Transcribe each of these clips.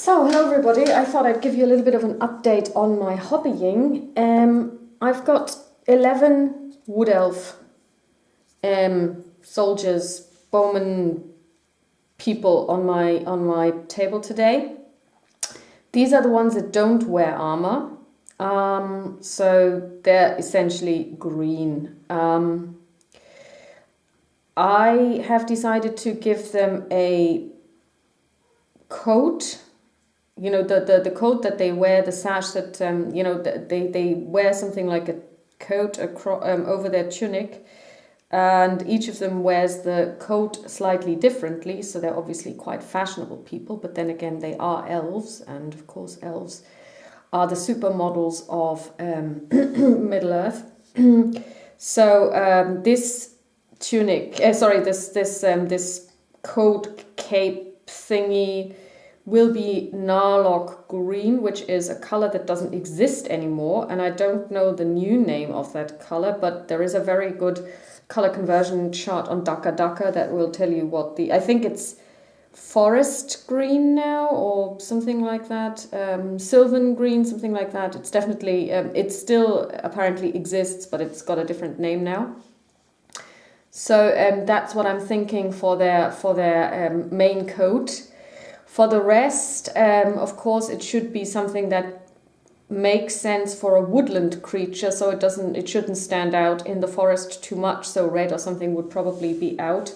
So, hello everybody. I thought I'd give you a little bit of an update on my hobbying. I've got 11 wood elf soldiers, bowmen people on my table today. These are the ones that don't wear armor. So they're essentially green. I have decided to give them a coat. You know, the coat that they wear, the sash that, they wear something like a coat over their tunic, and each of them wears the coat slightly differently, so they're obviously quite fashionable people, but then again, they are elves, and of course, elves are the supermodels of Middle-earth. So this tunic, this coat cape thingy will be Narlock green, which is a color that doesn't exist anymore, and I don't know the new name of that color, but there is a very good color conversion chart on Daka that will tell you what I think it's forest green now or something like that, sylvan green, something like that. It's definitely, it still apparently exists, but it's got a different name now. So that's what I'm thinking for their main coat. For the rest, of course, it should be something that makes sense for a woodland creature, so it shouldn't stand out in the forest too much, so red or something would probably be out.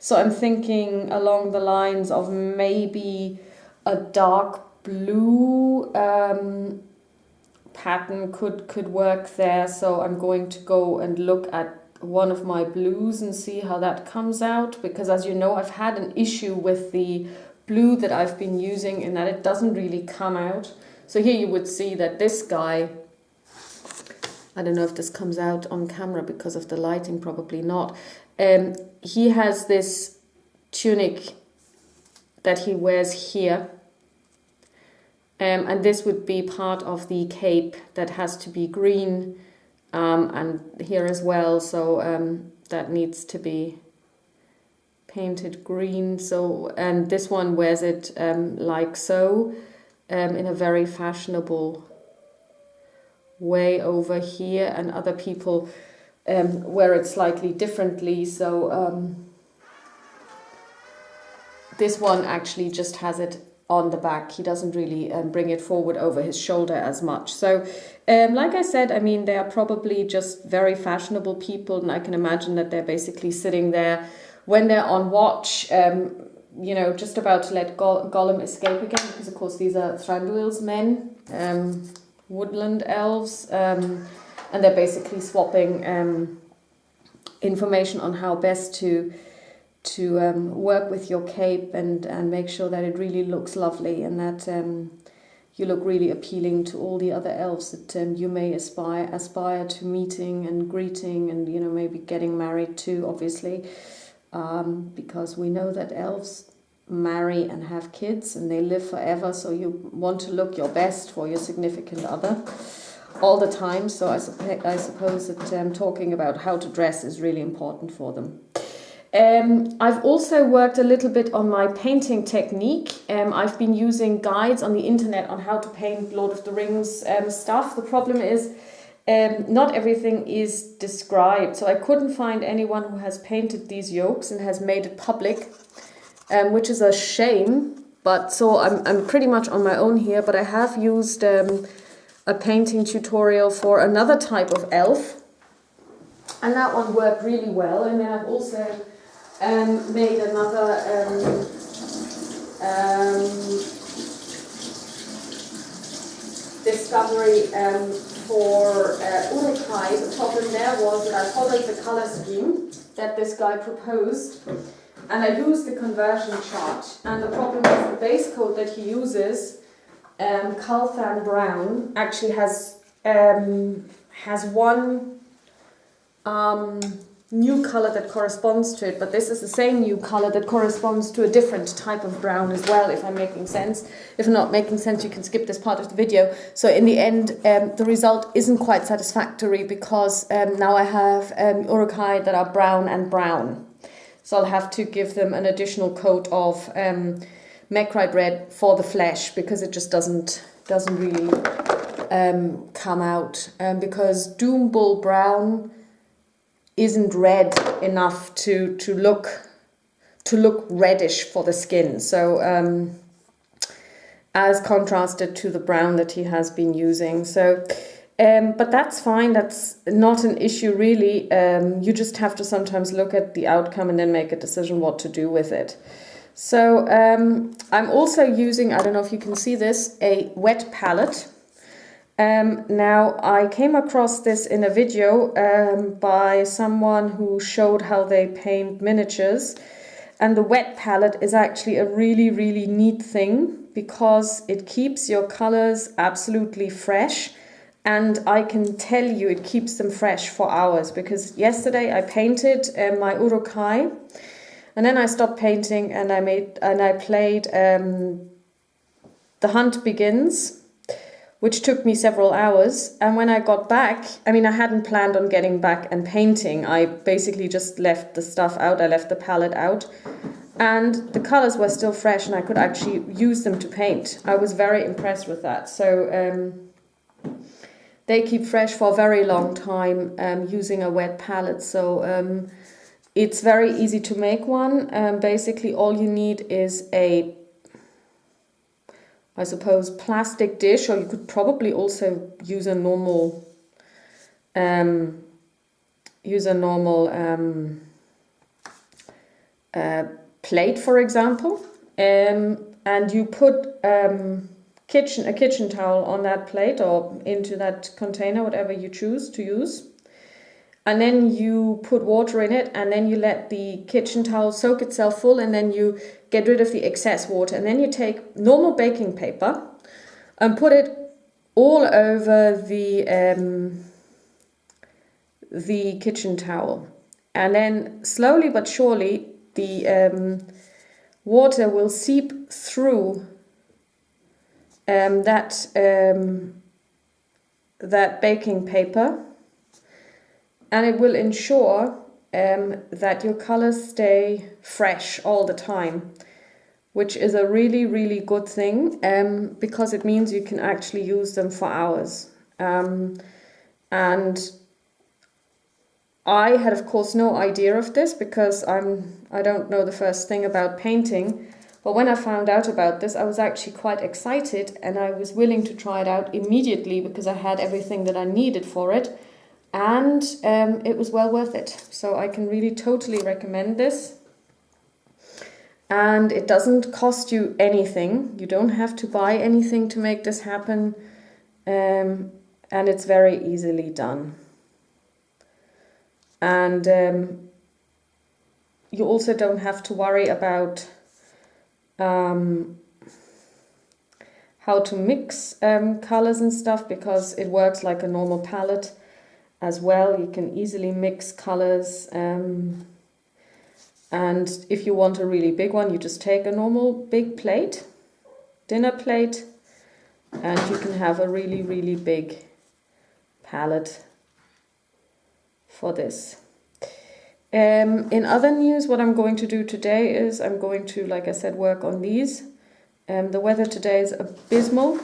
So I'm thinking along the lines of maybe a dark blue pattern could work there, so I'm going to go and look at one of my blues and see how that comes out, because as you know, I've had an issue with the blue that I've been using in that it doesn't really come out. So here you would see that this guy, I don't know if this comes out on camera because of the lighting, probably not. He has this tunic that he wears here, and this would be part of the cape that has to be green, and here as well, so that needs to be painted green. So, and this one wears it like so, in a very fashionable way over here, and other people wear it slightly differently. So this one actually just has it on the back. He doesn't really bring it forward over his shoulder as much. So like I said, I mean, they are probably just very fashionable people, and I can imagine that they're basically sitting there when they're on watch, just about to let Gollum escape again, because of course these are Thranduil's men, woodland elves, and they're basically swapping information on how best to work with your cape and make sure that it really looks lovely, and that you look really appealing to all the other elves that you may aspire to meeting and greeting, and maybe getting married to, obviously. Because we know that elves marry and have kids and they live forever, so you want to look your best for your significant other all the time. So I suppose that talking about how to dress is really important for them. I've also worked a little bit on my painting technique. I've been using guides on the internet on how to paint Lord of the Rings stuff. The problem is not everything is described, so I couldn't find anyone who has painted these yolks and has made it public, which is a shame. But so I'm pretty much on my own here, but I have used a painting tutorial for another type of elf, and that one worked really well. And then I've also made another discovery for Urukai. The problem there was that I followed the color scheme that this guy proposed, and I used the conversion chart. And the problem is the base coat that he uses, Calthan Brown, actually has one new color that corresponds to it, but this is the same new color that corresponds to a different type of brown as well, if I'm making sense. If I'm not making sense, you can skip this part of the video. So in the end, the result isn't quite satisfactory, because now I have Urukai that are brown and brown. So I'll have to give them an additional coat of Mecrite red for the flesh, because it just doesn't really come out, because Doom Bull Brown isn't red enough to look reddish for the skin. So as contrasted to the brown that he has been using. So but that's fine, that's not an issue really. You just have to sometimes look at the outcome and then make a decision what to do with it. So I'm also using, I don't know if you can see this, a wet palette. Now I came across this in a video by someone who showed how they paint miniatures, and the wet palette is actually a really, really neat thing because it keeps your colors absolutely fresh. And I can tell you it keeps them fresh for hours, because yesterday I painted my Urukai, and then I stopped painting and I played The Hunt Begins, which took me several hours. And when I got back, I mean, I hadn't planned on getting back and painting. I basically just left the stuff out. I left the palette out, and the colors were still fresh and I could actually use them to paint. I was very impressed with that. So they keep fresh for a very long time using a wet palette. So it's very easy to make one. Basically, all you need is a, I suppose, plastic dish, or you could probably also use a normal, plate, for example, and you put a kitchen towel on that plate or into that container, whatever you choose to use. And then you put water in it, and then you let the kitchen towel soak itself full, and then you get rid of the excess water. And then you take normal baking paper and put it all over the kitchen towel. And then slowly but surely the water will seep through that baking paper, and it will ensure that your colors stay fresh all the time, which is a really, really good thing, because it means you can actually use them for hours. And I had, of course, no idea of this because I don't know the first thing about painting. But when I found out about this, I was actually quite excited, and I was willing to try it out immediately because I had everything that I needed for it. And it was well worth it. So I can really totally recommend this. And it doesn't cost you anything. You don't have to buy anything to make this happen. And it's very easily done. And you also don't have to worry about how to mix colors and stuff, because it works like a normal palette as well. You can easily mix colors, and if you want a really big one, you just take a normal big plate, dinner plate, and you can have a really, really big palette for this. In other news, what I'm going to do today is I'm going to, like I said, work on these. The weather today is abysmal.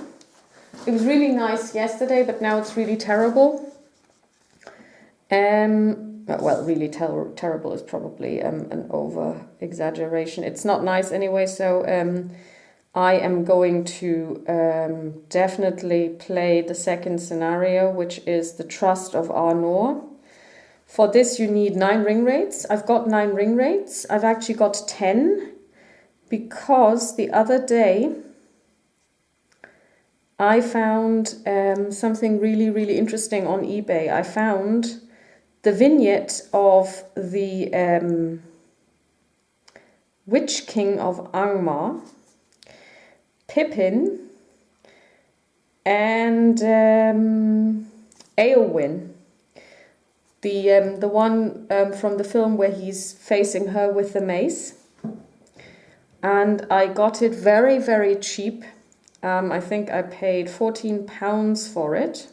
It was really nice yesterday, but now it's really terrible. Well, really terrible is probably an over-exaggeration. It's not nice anyway, so I am going to definitely play the second scenario, which is the Trust of Arnor. For this, you need 9 ring rates. I've got 9 ring rates. I've actually got 10 because the other day I found something really, really interesting on eBay. I found the vignette of the Witch King of Angmar, Pippin, and Eowyn. The one from the film where he's facing her with the mace. And I got it very, very cheap. I think I paid £14 for it,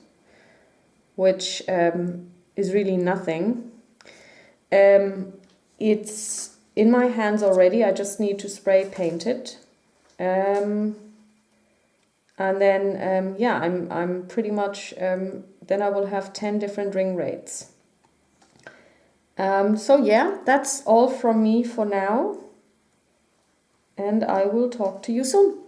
which is really nothing. It's in my hands already. I just need to spray paint it. And then, yeah, I'm pretty much, then I will have 10 different ring rates. So yeah, that's all from me for now. And I will talk to you soon.